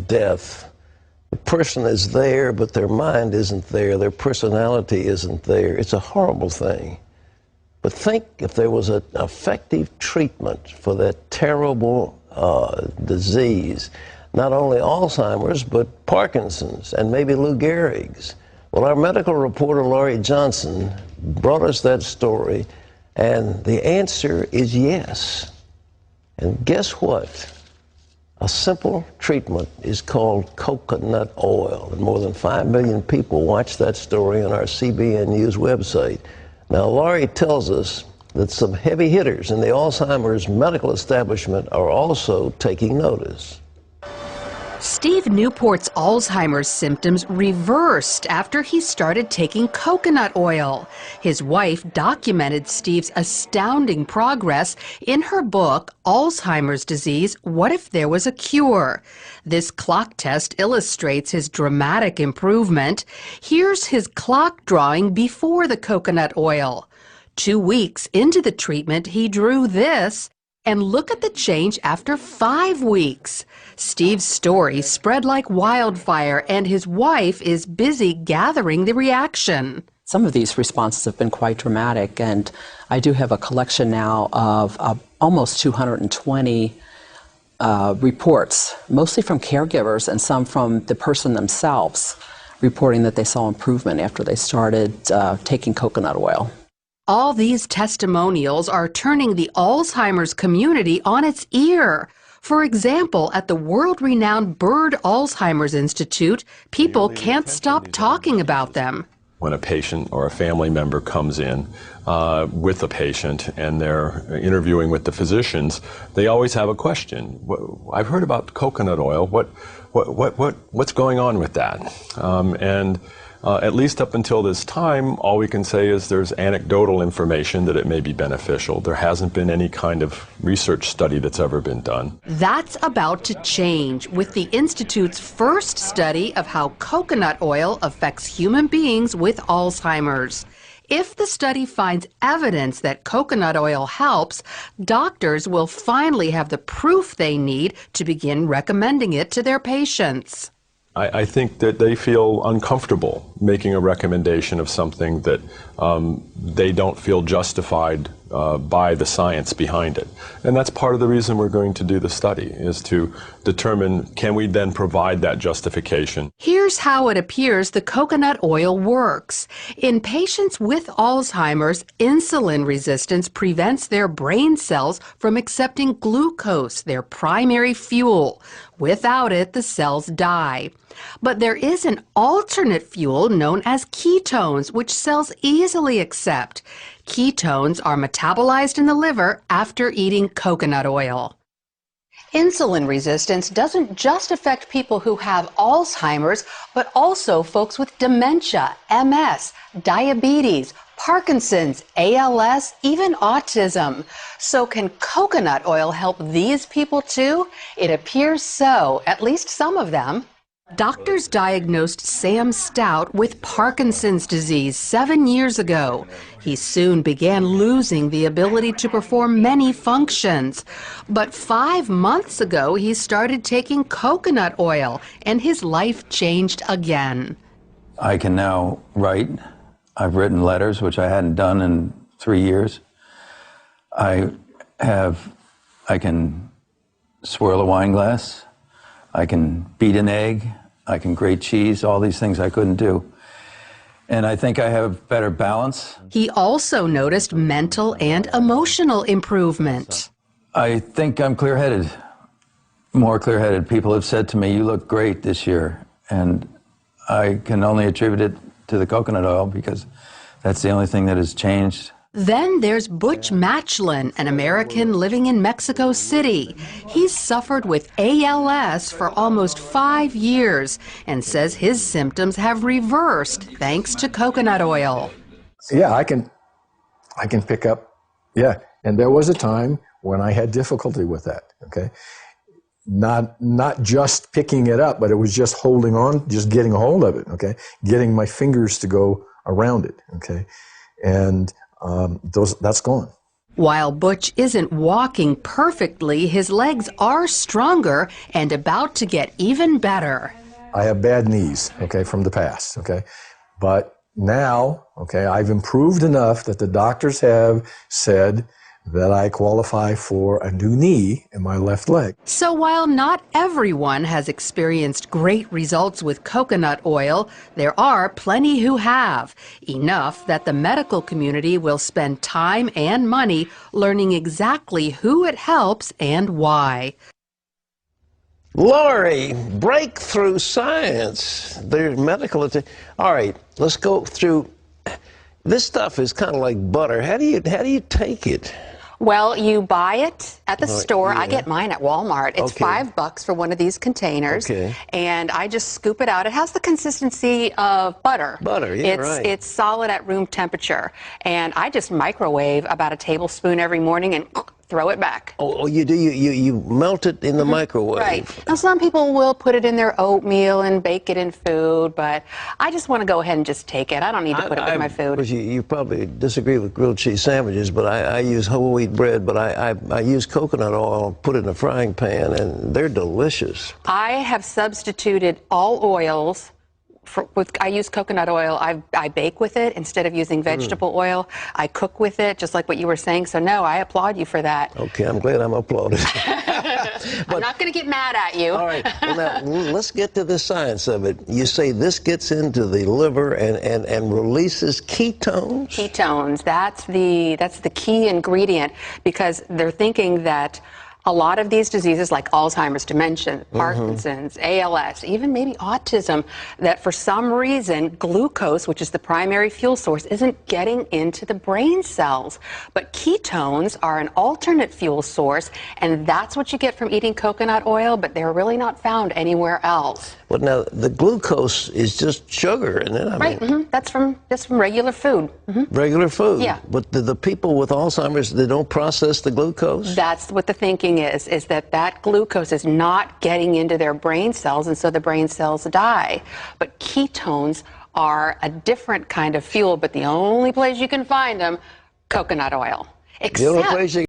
death, the person is there, but their mind isn't there. Their personality isn't there. It's a horrible thing. But think if there was an effective treatment for that terrible disease, not only Alzheimer's, but Parkinson's and maybe Lou Gehrig's. Well, our medical reporter, Laurie Johnson, brought us that story, and the answer is yes. And guess what? A simple treatment is called coconut oil, and more than 5 million people watched that story on our CBN News website. Now, Laurie tells us that some heavy hitters in the Alzheimer's medical establishment are also taking notice. Steve Newport's Alzheimer's symptoms reversed after he started taking coconut oil. His wife documented Steve's astounding progress in her book, Alzheimer's Disease, What If There Was a Cure? This clock test illustrates his dramatic improvement. Here's his clock drawing before the coconut oil. 2 weeks into the treatment, he drew this. And look at the change after 5 weeks. Steve's story spread like wildfire, and his wife is busy gathering the reaction. Some of these responses have been quite dramatic, and I do have a collection now of almost 220 reports, mostly from caregivers and some from the person themselves, reporting that they saw improvement after they started taking coconut oil. All these testimonials are turning the Alzheimer's community on its ear. For example, at the world-renowned Bird Alzheimer's Institute, people can't stop talking about them. When a patient or a family member comes in with a patient and they're interviewing with the physicians, they always have a question. I've heard about coconut oil. What's going on with that? At least up until this time, all we can say is there's anecdotal information that it may be beneficial. There hasn't been any kind of research study that's ever been done. That's about to change with the Institute's first study of how coconut oil affects human beings with Alzheimer's. If the study finds evidence that coconut oil helps, doctors will finally have the proof they need to begin recommending it to their patients. I think that they feel uncomfortable making a recommendation of something that they don't feel justified by the science behind it. And that's part of the reason we're going to do the study, is to determine, can we then provide that justification? Here's how it appears the coconut oil works. In patients with Alzheimer's, insulin resistance prevents their brain cells from accepting glucose, their primary fuel. Without it, the cells die. But there is an alternate fuel known as ketones, which cells easily accept. Ketones are metabolized in the liver after eating coconut oil. Insulin resistance doesn't just affect people who have Alzheimer's, but also folks with dementia, MS, diabetes, Parkinson's, ALS, even autism. So can coconut oil help these people too? It appears so, at least some of them. Doctors diagnosed Sam Stout with Parkinson's disease 7 years ago. He soon began losing the ability to perform many functions. But 5 months ago, he started taking coconut oil, and his life changed again. I can now write. I've written letters, which I hadn't done in 3 years. I can swirl a wine glass. I can beat an egg, I can grate cheese, all these things I couldn't do. And I think I have better balance. He also noticed mental and emotional improvement. I think I'm clear-headed, more clear-headed. People have said to me, you look great this year. And I can only attribute it to the coconut oil because that's the only thing that has changed. Then there's Butch Matchlin, an American living in Mexico City. He's suffered with ALS for almost 5 years and says his symptoms have reversed thanks to coconut oil. Yeah, I can pick up, yeah. And there was a time when I had difficulty with that, okay? Not just picking it up, but it was just holding on, just getting a hold of it, okay? Getting my fingers to go around it, okay? And that's gone. While Butch isn't walking perfectly, his legs are stronger and about to get even better. I have bad knees, okay, from the past, okay? But now, okay, I've improved enough that the doctors have said that I qualify for a new knee in my left leg. So while not everyone has experienced great results with coconut oil, there are plenty who have. Enough that the medical community will spend time and money learning exactly who it helps and why. Lori, breakthrough science. There's medical. All right, let's go through. This stuff is kind of like butter. How do you take it? Well, you buy it at the store. yeah. I get mine at Walmart. It's Okay. $5 for one of these containers. Okay. And I just scoop it out. It has the consistency of butter. Butter, yeah, it's, right. It's solid at room temperature. And I just microwave about a tablespoon every morning and throw it back. Oh, you do. You melt it in the microwave. Right. Now, some people will put it in their oatmeal and bake it in food, but I just want to go ahead and just take it. I don't need to put it with my food. You probably disagree with grilled cheese sandwiches, but I use whole wheat bread, but I use coconut oil, put it in a frying pan, and they're delicious. I have substituted all oils. I use coconut oil. I bake with it instead of using vegetable oil. I cook with it, just like what you were saying. So, no, I applaud you for that. Okay, I'm glad I'm applauded. I'm not going to get mad at you. All right, well, now let's get to the science of it. You say this gets into the liver and releases ketones? Ketones, that's the key ingredient, because they're thinking that a lot of these diseases like Alzheimer's, dementia, Parkinson's, ALS, even maybe autism, that for some reason glucose, which is the primary fuel source, isn't getting into the brain cells. But ketones are an alternate fuel source, and that's what you get from eating coconut oil, but they're really not found anywhere else. But now the glucose is just sugar, isn't it? Right, that's from regular food. Regular food. Yeah. But the people with Alzheimer's, they don't process the glucose? That's what the thinking is that glucose is not getting into their brain cells, and so the brain cells die. But ketones are a different kind of fuel, but the only place you can find them, coconut oil. The only place you